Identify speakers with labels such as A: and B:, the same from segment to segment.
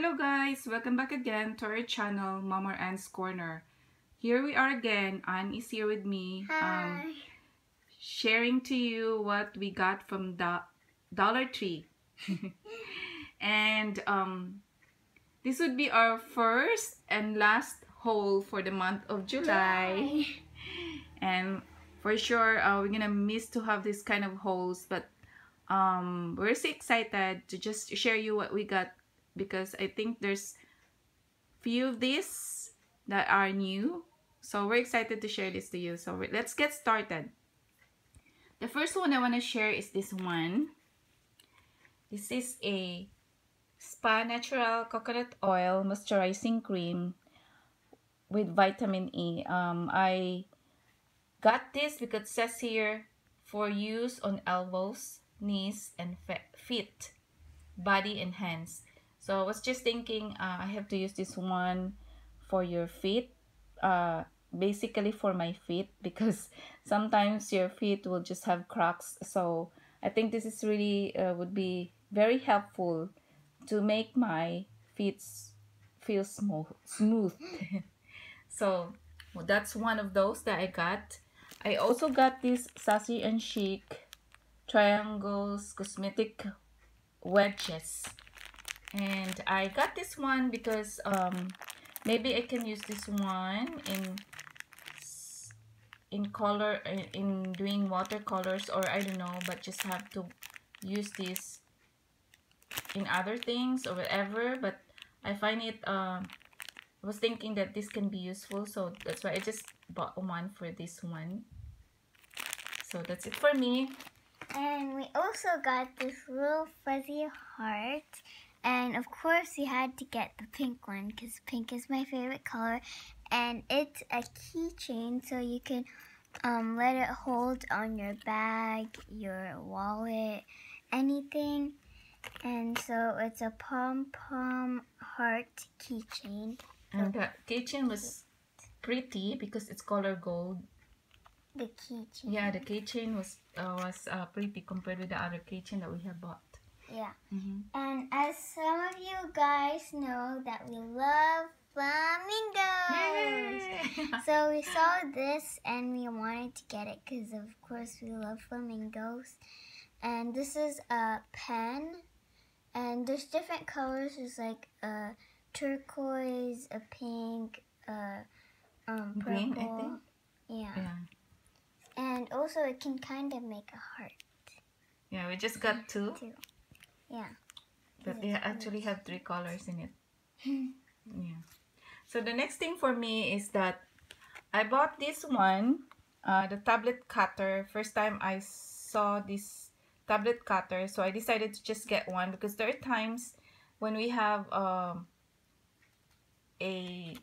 A: Hello guys! Welcome back again to our channel, Mama Ann's Corner. Here we are again. Ann is here with me.
B: Hi.
A: Sharing to you what we got from the Dollar Tree. And this would be our first and last haul for the month of July. And for sure, we're gonna miss to have this kind of hauls, but we're so excited to just share you what we got, because I think there's few of these that are new, so we're excited to share this to you. So let's get started. The first one I want to share is this one. This is a Spa Natural Coconut Oil Moisturizing Cream with vitamin E. I got this because it says here for use on elbows, knees, and feet, body, and hands. So I was just thinking I have to use this one for your feet, basically for my feet, because sometimes your feet will just have cracks. So I think this is really would be very helpful to make my feet feel smooth. So that's one of those that I got. I also got this Sassy and Chic Triangles Cosmetic Wedges. And I got this one because maybe I can use this one in color, in doing watercolors, or I don't know, but just have to use this in other things or whatever. But I find it I was thinking that this can be useful, so that's why I just bought one for this one. So that's it for me.
B: And we also got this little fuzzy heart. And of course we had to get the pink one because pink is my favorite color. And it's a keychain, so you can let it hold on your bag, your wallet, anything. And so it's a pom-pom heart keychain.
A: And the keychain was pretty because it's color gold.
B: The keychain.
A: Yeah, the keychain was pretty compared with the other keychain that we have bought.
B: Yeah. And as some of you guys know that we love flamingos.
A: Yay!
B: So we saw this and we wanted to get it because of course we love flamingos. And this is a pen. And there's different colors. There's like a turquoise, a pink, purple.
A: Green, I think.
B: Yeah. And also it can kind of make a heart.
A: Yeah, we just got two.
B: Yeah.
A: But they actually have 3 colors in it. Yeah. So the next thing for me is that I bought this one, the tablet cutter. First time I saw this tablet cutter, so I decided to just get one because there are times when we have a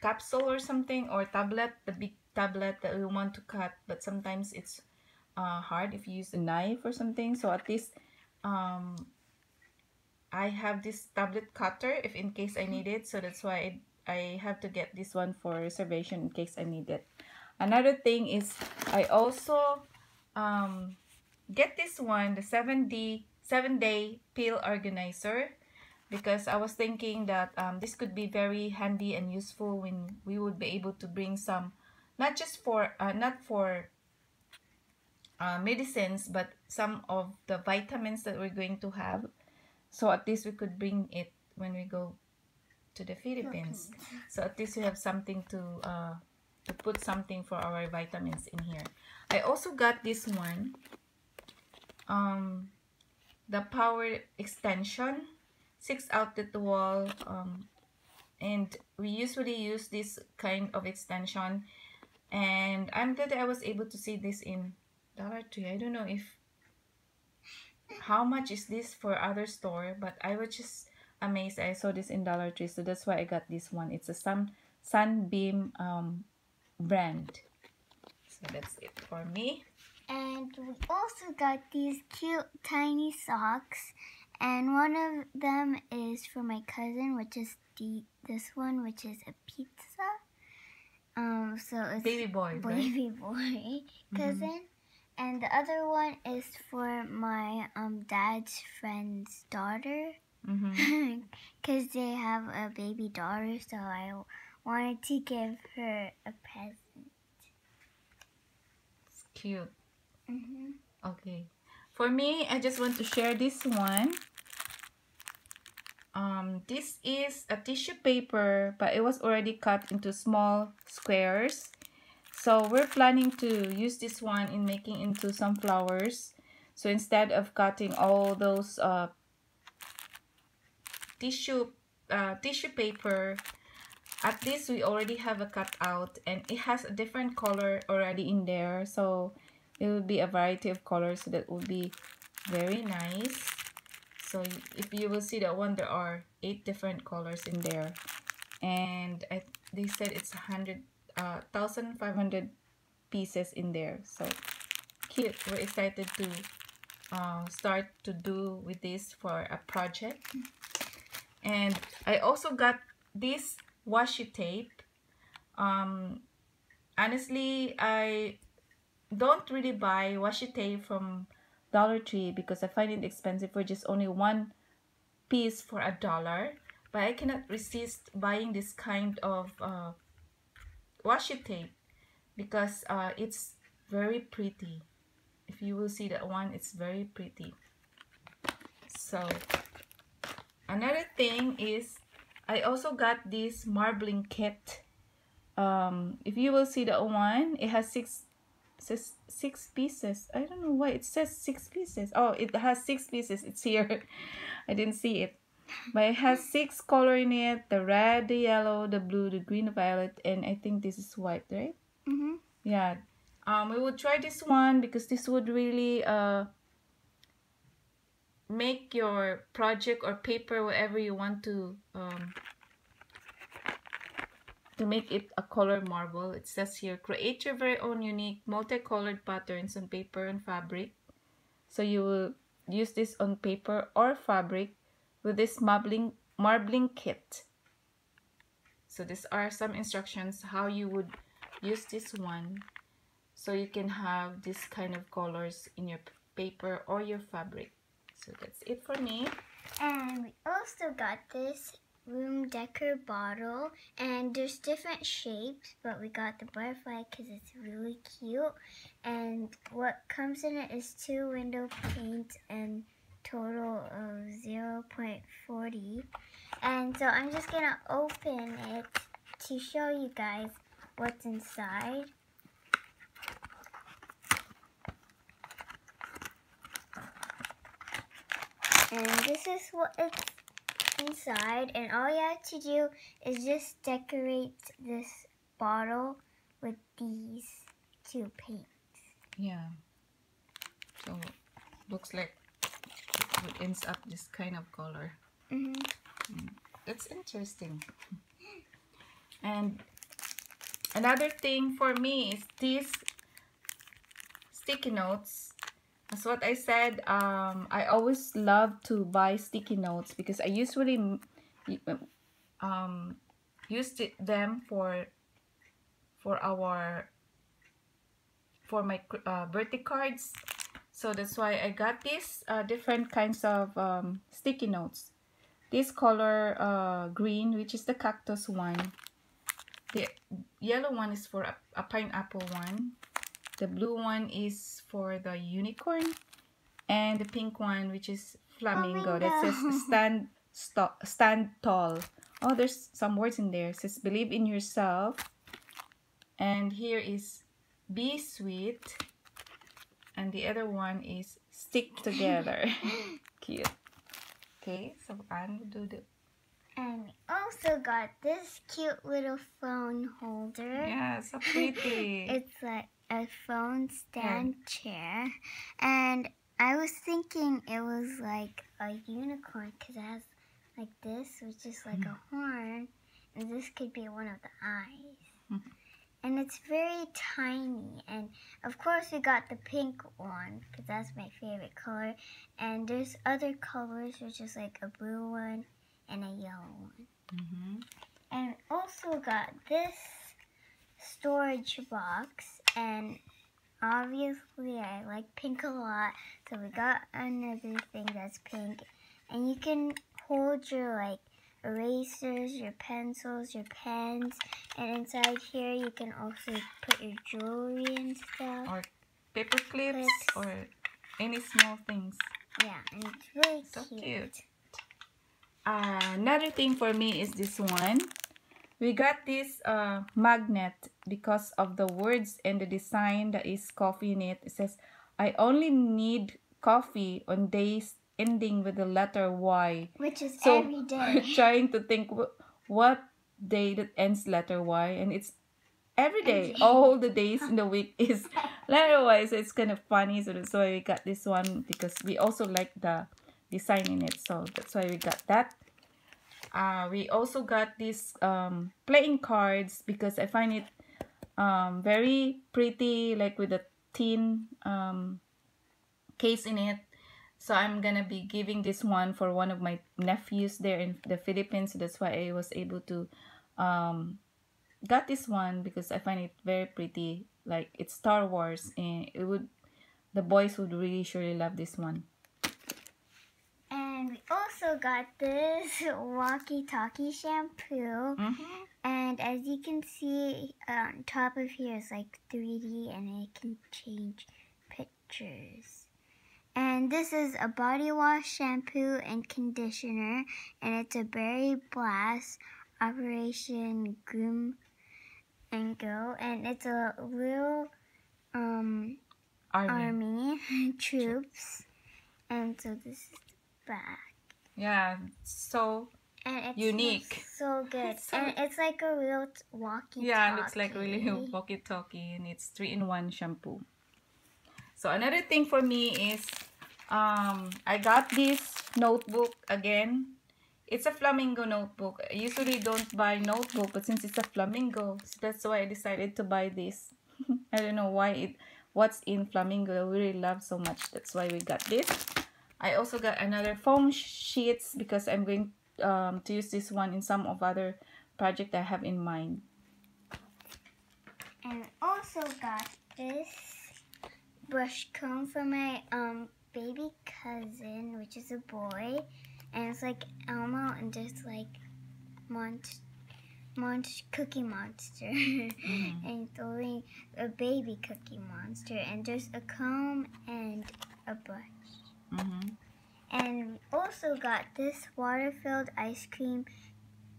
A: capsule or something, or tablet, the big tablet that we want to cut, but sometimes it's hard if you use a knife or something. So at least I have this tablet cutter if in case I need it. So that's why I have to get this one for reservation in case I need it. Another thing is I also get this one, the 7-day peel organizer, because I was thinking that this could be very handy and useful when we would be able to bring some, not just for not for medicines, but some of the vitamins that we're going to have. So at least we could bring it when we go to the Philippines. So at least we have something to put something for our vitamins in here. I also got this one, the power extension 6 outlet wall, and we usually use this kind of extension, and I'm glad that I was able to see this in Dollar Tree. I don't know if how much is this for other store, but I was just amazed. I saw this in Dollar Tree, so that's why I got this one. It's a Sunbeam brand. So that's it for me.
B: And we also got these cute tiny socks, and one of them is for my cousin, which is this one, which is a pizza. So it's
A: Baby boy,
B: cousin. And the other one is for my dad's friend's daughter. Because they have a baby daughter, so I wanted to give her a present.
A: It's cute.
B: Mm-hmm.
A: Okay. For me, I just want to share this one. This is a tissue paper, but it was already cut into small squares. So we're planning to use this one in making into some flowers. So instead of cutting all those tissue paper, at least we already have a cutout, and it has a different color already in there. So it will be a variety of colors, so that will be very nice. So if you will see that one, there are 8 different colors in there, and they said it's 1,500 pieces in there. So cute. We're excited to start to do with this for a project. And I also got this washi tape. Honestly, I don't really buy washi tape from Dollar Tree because I find it expensive for just only one piece for $1. But I cannot resist buying this kind of washi tape because it's very pretty. If you will see that one, it's very pretty. So another thing is I also got this marbling kit. If you will see that one, it has six pieces. I don't know why it says 6 pieces. Oh, it has 6 pieces. It's here. I didn't see it. But it has 6 color in it. The red, the yellow, the blue, the green, the violet, and I think this is white, right?
B: Mm-hmm.
A: Yeah. We will try this one because this would really make your project or paper, whatever you want to make it a color marble. It says here, create your very own unique multicolored patterns on paper and fabric. So you will use this on paper or fabric with this marbling kit. So these are some instructions how you would use this one, so you can have this kind of colors in your paper or your fabric. So that's it for me.
B: And we also got this room decor bottle, and there's different shapes, but we got the butterfly because it's really cute. And what comes in it is 2 window panes and total of 0.40. And so I'm just gonna open it to show you guys what's inside. And this is what it's inside, and all you have to do is just decorate this bottle with these 2 paints.
A: Yeah. So looks like it ends up this kind of color. It's interesting. And another thing for me is these sticky notes. That's what I said. I always love to buy sticky notes because I usually use them for my birthday cards. So that's why I got these different kinds of sticky notes. This color green, which is the cactus one. The yellow one is for a pineapple one. The blue one is for the unicorn. And the pink one, which is flamingo. That says stand tall. Oh, there's some words in there. It says believe in yourself. And here is be sweet. And the other one is stick together. Cute. Okay, so Anne will do the...
B: And we also got this cute little phone holder.
A: Yeah, so pretty.
B: It's like a phone stand chair. And I was thinking it was like a unicorn because it has like this, which is like a horn. And this could be one of the eyes. And it's very tiny. And of course we got the pink one because that's my favorite color. And there's other colors, which is like a blue one and a yellow one. And also got this storage box. And obviously I like pink a lot. So we got another thing that's pink. And you can hold your like erasers, your pencils, your pens, and inside here you can also put your jewelry and stuff.
A: Or paper clips
B: Clips.
A: or any small things.
B: Yeah, and it's really
A: So
B: cute.
A: cute. Another thing for me is this one. We got this magnet because of the words and the design that is coffee in it. It says, I only need coffee on days ending with the letter Y.
B: Which is
A: So
B: every day.
A: we're trying to think what day that ends letter Y, and it's every day. All the days in the week is letter Y. So it's kind of funny. So that's why we got this one, because we also like the design in it. So that's why we got that. We also got these playing cards because I find it very pretty, like with a tin case in it. So I'm gonna be giving this one for one of my nephews there in the Philippines. So that's why I was able to got this one, because I find it very pretty. Like, it's Star Wars, and the boys would really surely love this one.
B: And we also got this walkie-talkie shampoo. And as you can see, on top of here is like 3D, and it can change pictures. And this is a body wash, shampoo, and conditioner, and it's a Berry Blast Operation Groom and Go, and it's a real army troops. And so this is the back.
A: Yeah, so
B: and it
A: unique.
B: So good. And it's like a real walkie-talkie.
A: Yeah, it looks like really walkie-talkie, and it's 3-in-1 shampoo. So another thing for me is I got this notebook again. It's a flamingo notebook. I usually don't buy notebook, but since it's a flamingo, so that's why I decided to buy this. I don't know what's in flamingo. I really love so much. That's why we got this. I also got another foam sheets because I'm going to use this one in some of other project I have in mind.
B: And also got this brush comb for my baby cousin, which is a boy, and it's like Elmo and just like Cookie Monster, and throwing a baby Cookie Monster, and just a comb and a brush. And we also got this water-filled ice cream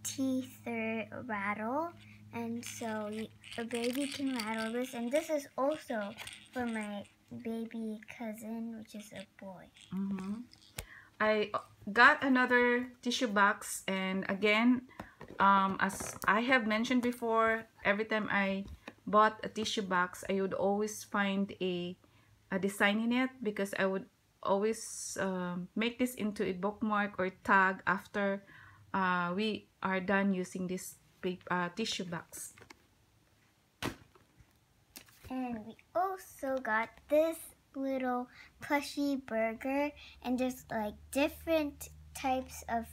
B: teether rattle, and so a baby can rattle this, and this is also for my baby cousin, which is a boy.
A: I got another tissue box, and again, as I have mentioned before, every time I bought a tissue box, I would always find a design in it, because I would always make this into a bookmark or tag after we are done using this tissue box.
B: And we also got this little plushy burger, and just like different types of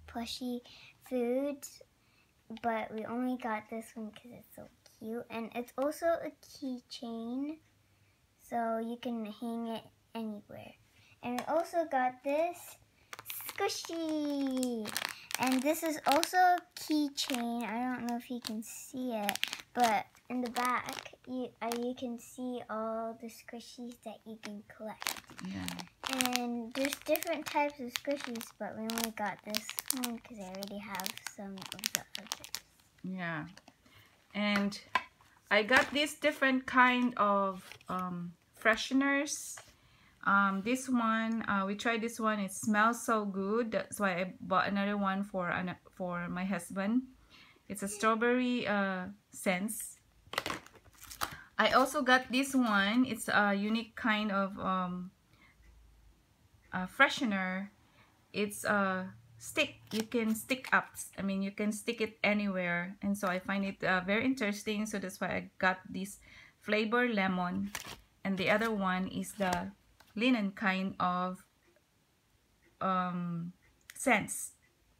B: plushy foods, but we only got this one because it's so cute. And it's also a keychain, so you can hang it anywhere. And we also got this squishy, and this is also a keychain. I don't know if you can see it, but in the back you can see all the squishies that you can collect. And there's different types of squishies, but we only got this one because I already have some of the others.
A: And I got this different kind of fresheners. This one, we tried this one. It smells so good. That's why I bought another one for my husband. It's a strawberry scents. I also got this one. It's a unique kind of freshener. It's a stick. You can stick up. I mean, you can stick it anywhere. And so I find it very interesting. So that's why I got this flavor lemon. And the other one is the linen kind of scents.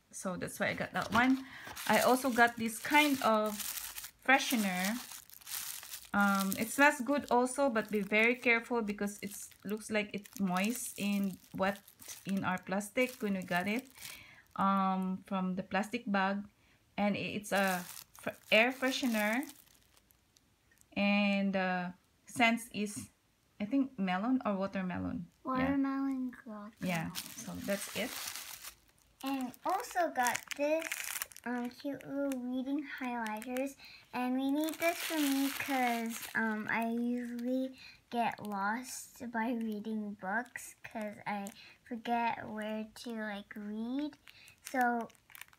A: So that's why I got that one. I also got this kind of freshener. It smells good also, but be very careful because it looks like it's moist and wet in our plastic when we got it from the plastic bag, and it's a air freshener, and scent is, I think, melon or watermelon.
B: Watermelon growth.
A: Yeah, so that's it.
B: And also got this cute little reading highlighters, and we need this for me because I usually get lost by reading books because I forget where to like read. So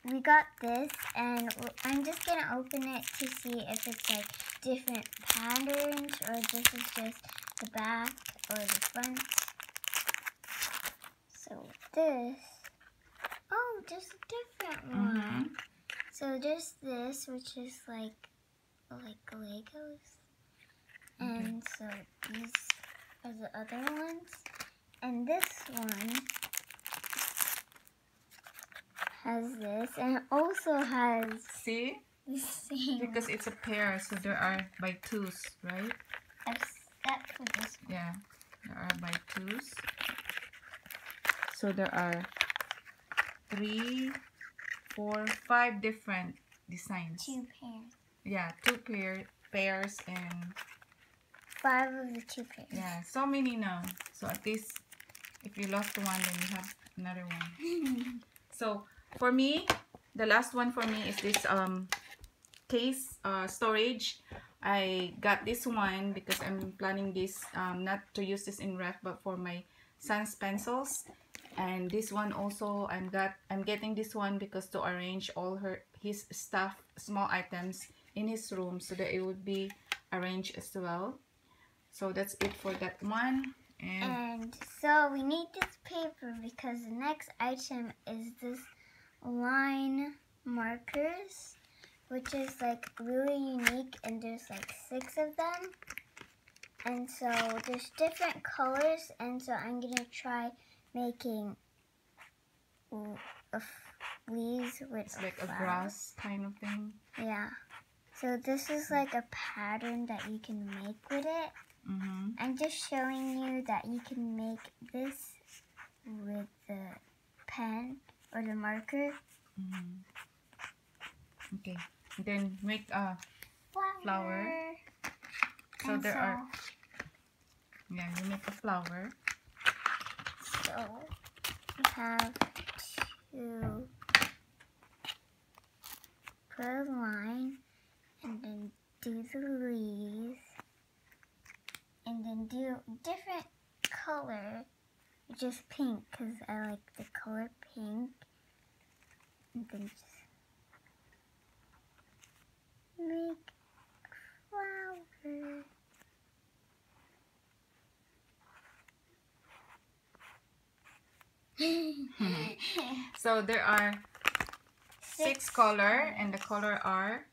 B: we got this, and I'm just gonna open it to see if it's like different patterns or this is just the back or the front. So this, oh, there's a different one. So there's this, which is like Legos, and so these are the other ones, and this one has this, and it also has
A: See?
B: the same.
A: Because it's a pair, so there are by twos, right?
B: That's for this one.
A: Yeah, there are by twos. So there are 3, 4, 5 different designs.
B: 2 pairs.
A: Yeah, 2 pairs and
B: 5 of the 2 pairs.
A: yeah, so many now. So at least if you lost one, then you have another one. So for me, the last one for me is this case storage. I got this one because I'm planning this not to use this in ref, but for my son's pencils. And this one also I'm getting this one because to arrange all his stuff, small items in his room, so that it would be arranged as well. So that's it for that one.
B: And so we need this paper because the next item is this line markers, which is like really unique, and there's like 6 of them, and so there's different colors, and so I'm gonna try making leaves with
A: it's like a grass kind of thing.
B: Yeah, so this is like a pattern that you can make with it. I'm just showing you that you can make this with the pen or the marker.
A: Okay, then make a flower. So
B: and
A: there are, yeah, you make a flower.
B: So you have to put a line and then do the leaves and then do different color, which is pink because I like the color pink, and then just make flower.
A: So there are 6 color, and the color are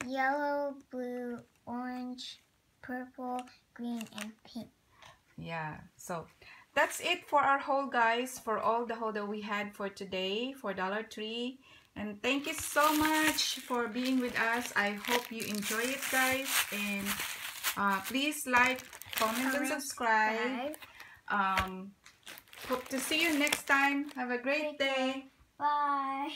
B: yellow, blue, orange, purple, green, and pink.
A: Yeah, so that's it for our haul, guys, for all the haul that we had for today for Dollar Tree. And thank you so much for being with us. I hope you enjoy it, guys, and please like, comment, and subscribe. Hope to see you next time. Have a great day.
B: Bye.